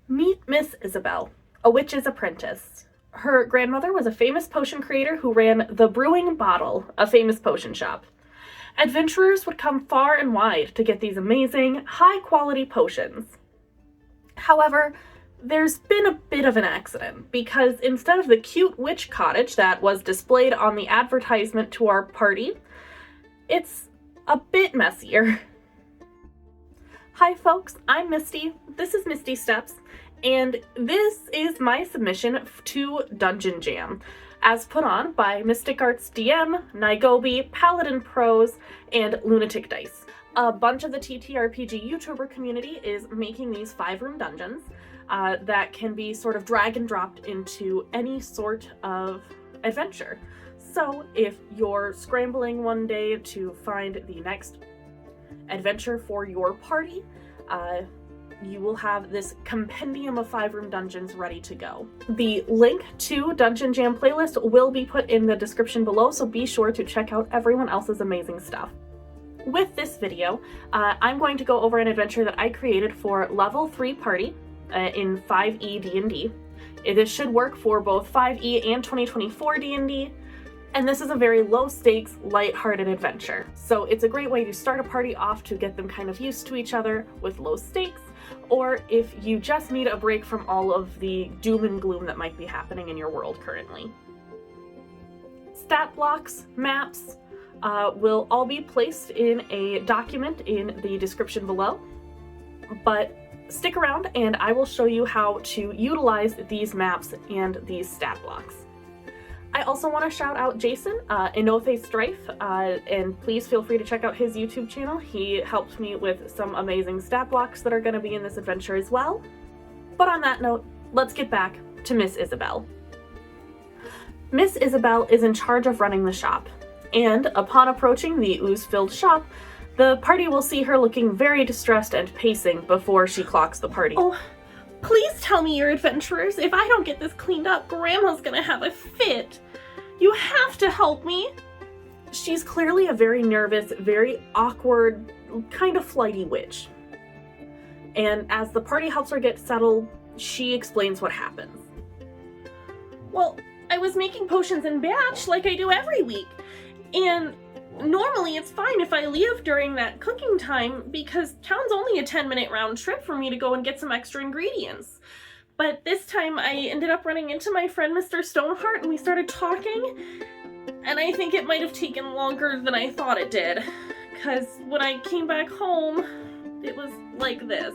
Meet Miss Isabel, a witch's apprentice. Her grandmother was a famous potion creator who ran the Brewing Bottle, a famous potion shop. Adventurers would come far and wide to get these amazing, high-quality potions. However, there's been a bit of an accident, because instead of the cute witch cottage that was displayed on the advertisement to our party, it's a bit messier. Hi folks, I'm Misty, this is Misty Steps, and this is my submission to Dungeon Jam, as put on by Mystic Arts DM, Naigobi, Paladin Pros, and Lunatic Dice. A bunch of the TTRPG YouTuber community is making these 5-room dungeons that can be sort of drag and dropped into any sort of adventure. So if you're scrambling one day to find the next adventure for your party, you will have this compendium of 5-room dungeons ready to go. The link to Dungeon Jam playlist will be put in the description below, so be sure to check out everyone else's amazing stuff. With this video, I'm going to go over an adventure that I created for level 3 party in 5e D&D. This should work for both 5e and 2024 D&D. And this is a very low-stakes, light-hearted adventure. So it's a great way to start a party off to get them kind of used to each other with low stakes, or if you just need a break from all of the doom and gloom that might be happening in your world currently. Stat blocks, maps, will all be placed in a document in the description below, but stick around and I will show you how to utilize these maps and these stat blocks. I also want to shout out Jason, Inothe Strife, and please feel free to check out his YouTube channel. He helped me with some amazing stat blocks that are going to be in this adventure as well. But on that note, let's get back to Miss Isabel. Miss Isabel is in charge of running the shop, and upon approaching the ooze-filled shop, the party will see her looking very distressed and pacing before she clocks the party. Oh, please tell me you're adventurers. If I don't get this cleaned up, Grandma's gonna have a fit. You have to help me. She's clearly a very nervous, very awkward, kind of flighty witch. And as the party helps her get settled, she explains what happens. Well, I was making potions in batch like I do every week. And normally it's fine if I leave during that cooking time because town's only a 10-minute round trip for me to go and get some extra ingredients. But this time I ended up running into my friend Mr. Stoneheart and we started talking, and I think it might have taken longer than I thought it did, because when I came back home, it was like this.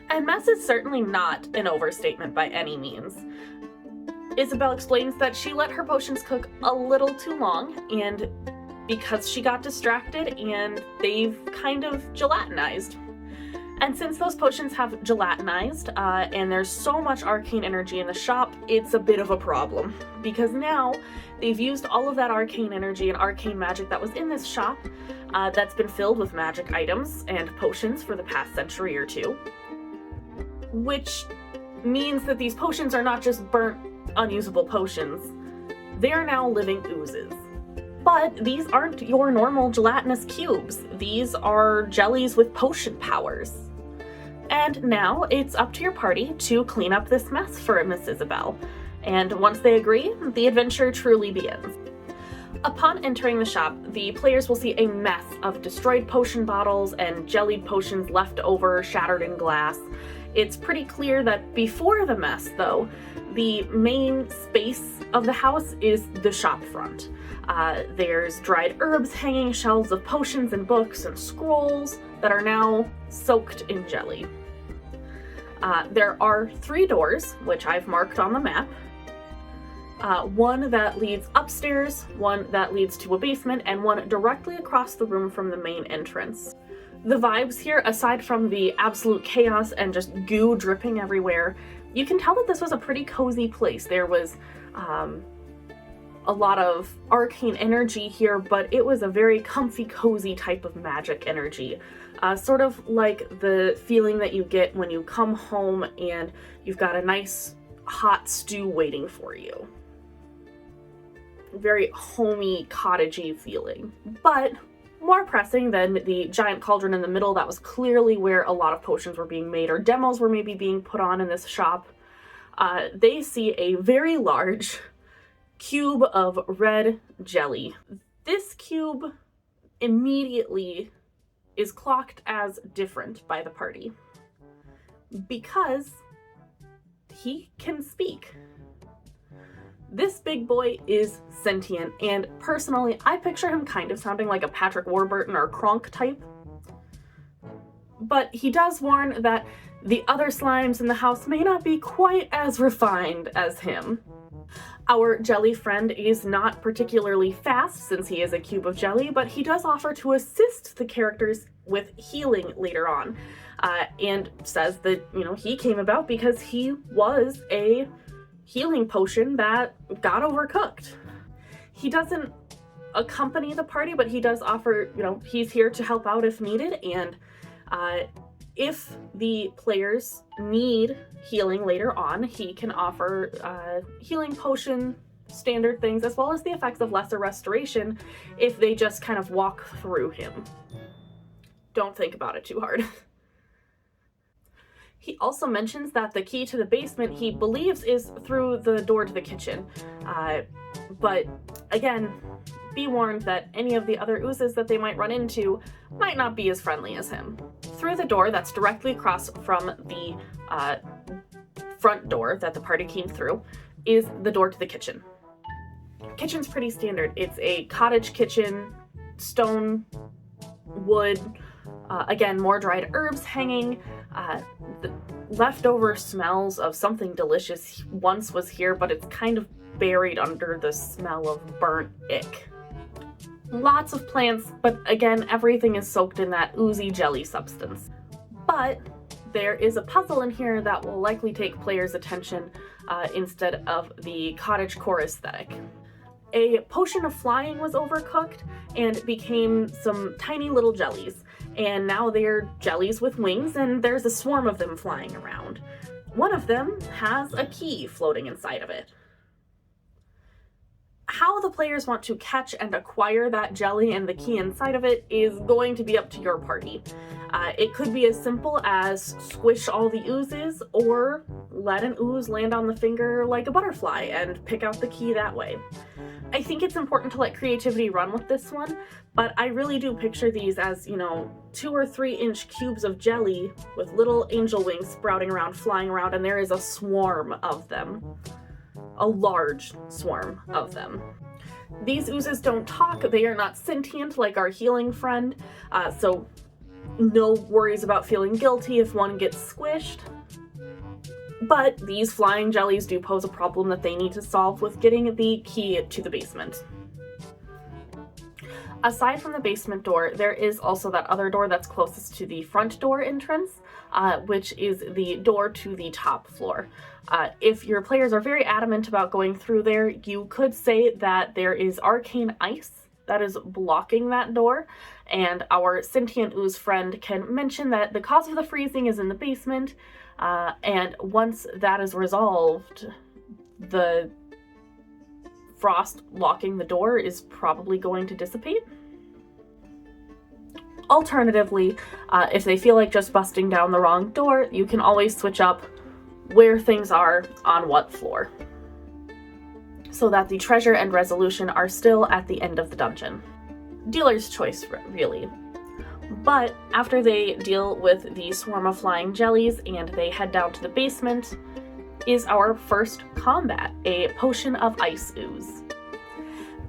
And mess is certainly not an overstatement by any means. Isabel explains that she let her potions cook a little too long, and because she got distracted and they've kind of gelatinized. And since those potions have gelatinized, and there's so much arcane energy in the shop, it's a bit of a problem. Because now, they've used all of that arcane energy and arcane magic that was in this shop, that's been filled with magic items and potions for the past century or two. Which means that these potions are not just burnt, unusable potions. They are now living oozes. But these aren't your normal gelatinous cubes. These are jellies with potion powers. And now it's up to your party to clean up this mess for Miss Isabel. And once they agree, the adventure truly begins. Upon entering the shop, the players will see a mess of destroyed potion bottles and jellied potions left over, shattered in glass. It's pretty clear that before the mess, though, the main space of the house is the shop front. There's dried herbs hanging shelves of potions and books and scrolls that are now soaked in jelly. There are 3 doors, which I've marked on the map. One that leads upstairs, one that leads to a basement, and one directly across the room from the main entrance. The vibes here, aside from the absolute chaos and just goo dripping everywhere, you can tell that this was a pretty cozy place. There was a lot of arcane energy here, but it was a very comfy, cozy type of magic energy. Sort of like the feeling that you get when you come home and you've got a nice hot stew waiting for you. Very homey, cottagey feeling. But More pressing than the giant cauldron in the middle that was clearly where a lot of potions were being made or demos were maybe being put on in this shop, they see a very large cube of red jelly. This cube immediately is clocked as different by the party because he can speak. This big boy is sentient, and personally, I picture him kind of sounding like a Patrick Warburton or Kronk type. But he does warn that the other slimes in the house may not be quite as refined as him. Our jelly friend is not particularly fast since he is a cube of jelly, but he does offer to assist the characters with healing later on, and says that, he came about because he was a healing potion that got overcooked. He doesn't accompany the party, but he does offer, he's here to help out if needed, and if the players need healing later on, he can offer healing potion standard things as well as the effects of lesser restoration if they just kind of walk through him. Don't think about it too hard. He also mentions that the key to the basement he believes is through the door to the kitchen. But again, be warned that any of the other oozes that they might run into might not be as friendly as him. Through the door that's directly across from the front door that the party came through is the door to the kitchen. Kitchen's pretty standard. It's a cottage kitchen, stone, wood, again, more dried herbs hanging. The leftover smells of something delicious once was here, but it's kind of buried under the smell of burnt ick. Lots of plants, but again, everything is soaked in that oozy jelly substance. But there is a puzzle in here that will likely take players' attention instead of the cottagecore aesthetic. A potion of flying was overcooked and became some tiny little jellies, and now they're jellies with wings, and there's a swarm of them flying around. One of them has a key floating inside of it. How the players want to catch and acquire that jelly and the key inside of it is going to be up to your party. It could be as simple as squish all the oozes, or let an ooze land on the finger like a butterfly and pick out the key that way. I think it's important to let creativity run with this one, but I really do picture these as, 2 or 3 inch cubes of jelly with little angel wings sprouting around, flying around, and there is a swarm of them. A large swarm of them. These oozes don't talk, they are not sentient like our healing friend, so no worries about feeling guilty if one gets squished. But these flying jellies do pose a problem that they need to solve with getting the key to the basement. Aside from the basement door, there is also that other door that's closest to the front door entrance, which is the door to the top floor. If your players are very adamant about going through there, you could say that there is arcane ice that is blocking that door, and our sentient ooze friend can mention that the cause of the freezing is in the basement, and once that is resolved, the frost locking the door is probably going to dissipate. Alternatively, if they feel like just busting down the wrong door, you can always switch up where things are on what floor, so that the treasure and resolution are still at the end of the dungeon. Dealer's choice, really. But after they deal with the swarm of flying jellies and they head down to the basement, is our first combat, a potion of ice ooze.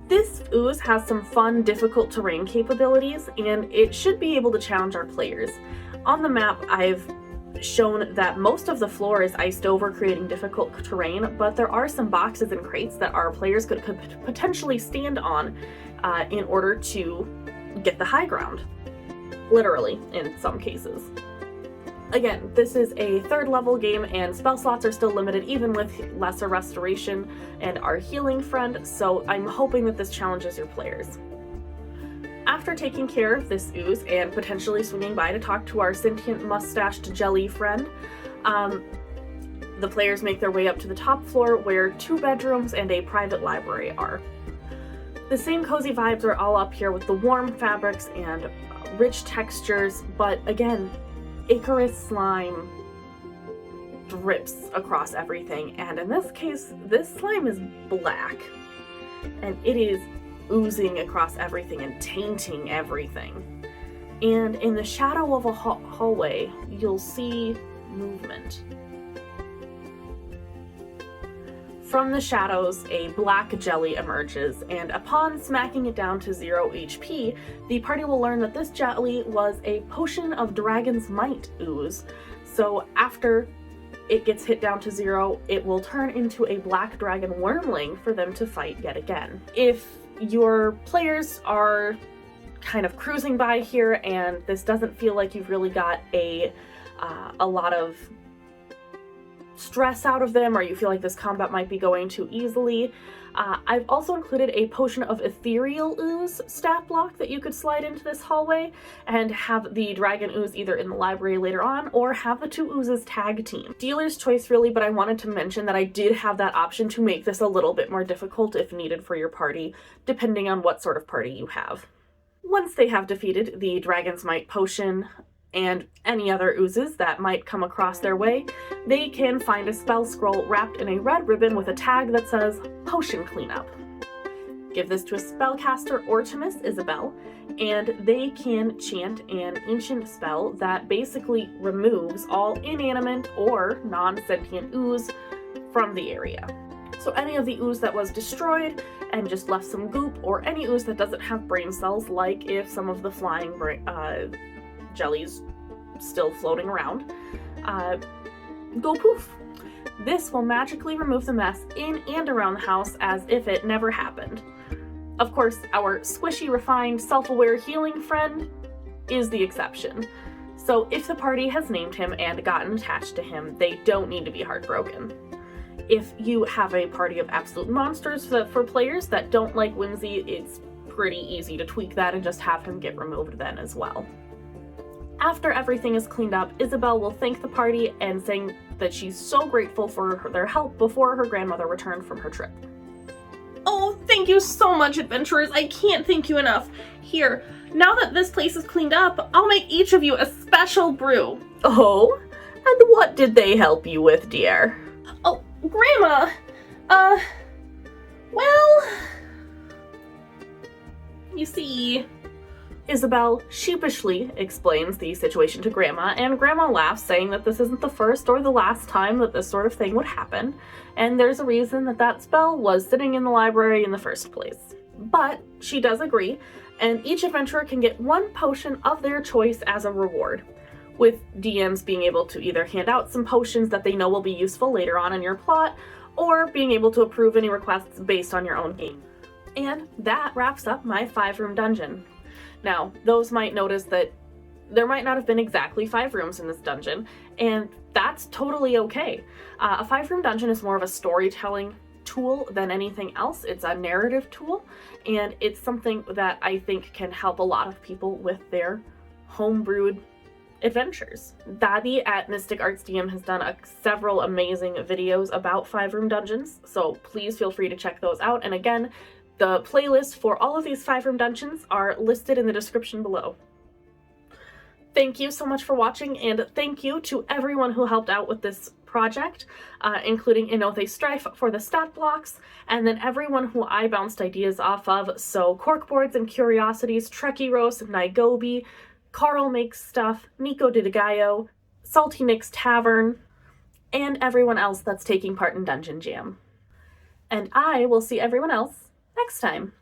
This ooze has some fun, difficult terrain capabilities, and it should be able to challenge our players. On the map, I've shown that most of the floor is iced over, creating difficult terrain, but there are some boxes and crates that our players could potentially stand on in order to get the high ground. Literally, in some cases. Again, this is a 3rd level game, and spell slots are still limited even with lesser restoration and our healing friend, so I'm hoping that this challenges your players. After taking care of this ooze and potentially swinging by to talk to our sentient mustached jelly friend, the players make their way up to the top floor where 2 bedrooms and a private library are. The same cozy vibes are all up here with the warm fabrics and rich textures, but again, Icarus slime drips across everything, and in this case, this slime is black, and it is oozing across everything and tainting everything. And in the shadow of a hallway, you'll see movement. From the shadows, a black jelly emerges, and upon smacking it down to 0 HP, the party will learn that this jelly was a potion of Dragon's Might ooze. So after it gets hit down to 0, it will turn into a black dragon wormling for them to fight yet again. If your players are kind of cruising by here and this doesn't feel like you've really got a lot of stress out of them, or you feel like this combat might be going too easily, I've also included a potion of ethereal ooze stat block that you could slide into this hallway and have the dragon ooze either in the library later on or have the two oozes tag team. Dealer's choice really, but I wanted to mention that I did have that option to make this a little bit more difficult if needed for your party, depending on what sort of party you have. Once they have defeated the Dragon's Might potion and any other oozes that might come across their way, they can find a spell scroll wrapped in a red ribbon with a tag that says Potion Cleanup. Give this to a spellcaster or to Miss Isabel, and they can chant an ancient spell that basically removes all inanimate or non-sentient ooze from the area. So any of the ooze that was destroyed and just left some goop, or any ooze that doesn't have brain cells, like if some of the flying jellies still floating around, go poof. This will magically remove the mess in and around the house as if it never happened. Of course, our squishy, refined, self-aware healing friend is the exception. So if the party has named him and gotten attached to him, they don't need to be heartbroken. If you have a party of absolute monsters for players that don't like whimsy, it's pretty easy to tweak that and just have him get removed then as well. After everything is cleaned up, Isabel will thank the party and saying that she's so grateful for their help before her grandmother returned from her trip. Oh, thank you so much, adventurers. I can't thank you enough. Here, now that this place is cleaned up, I'll make each of you a special brew. Oh? And what did they help you with, dear? Oh, Grandma! Well... You see... Isabel sheepishly explains the situation to Grandma, and Grandma laughs, saying that this isn't the first or the last time that this sort of thing would happen, and there's a reason that that spell was sitting in the library in the first place. But she does agree, and each adventurer can get one potion of their choice as a reward, with DMs being able to either hand out some potions that they know will be useful later on in your plot, or being able to approve any requests based on your own game. And that wraps up my 5-room dungeon. Now, those might notice that there might not have been exactly 5 rooms in this dungeon, and that's totally okay. A 5-room dungeon is more of a storytelling tool than anything else. It's a narrative tool, and it's something that I think can help a lot of people with their homebrewed adventures. Daddy at Mystic Arts DM has done several amazing videos about 5-room dungeons, so please feel free to check those out. And again, the playlist for all of these 5-room dungeons are listed in the description below. Thank you so much for watching, and thank you to everyone who helped out with this project, including Inothe Strife for the stat blocks, and then everyone who I bounced ideas off of, so Corkboards and Curiosities, Trekkie Roast, Naigobi, Carl Makes Stuff, Nico Didigayo, Salty Nick's Tavern, and everyone else that's taking part in Dungeon Jam. And I will see everyone else next time.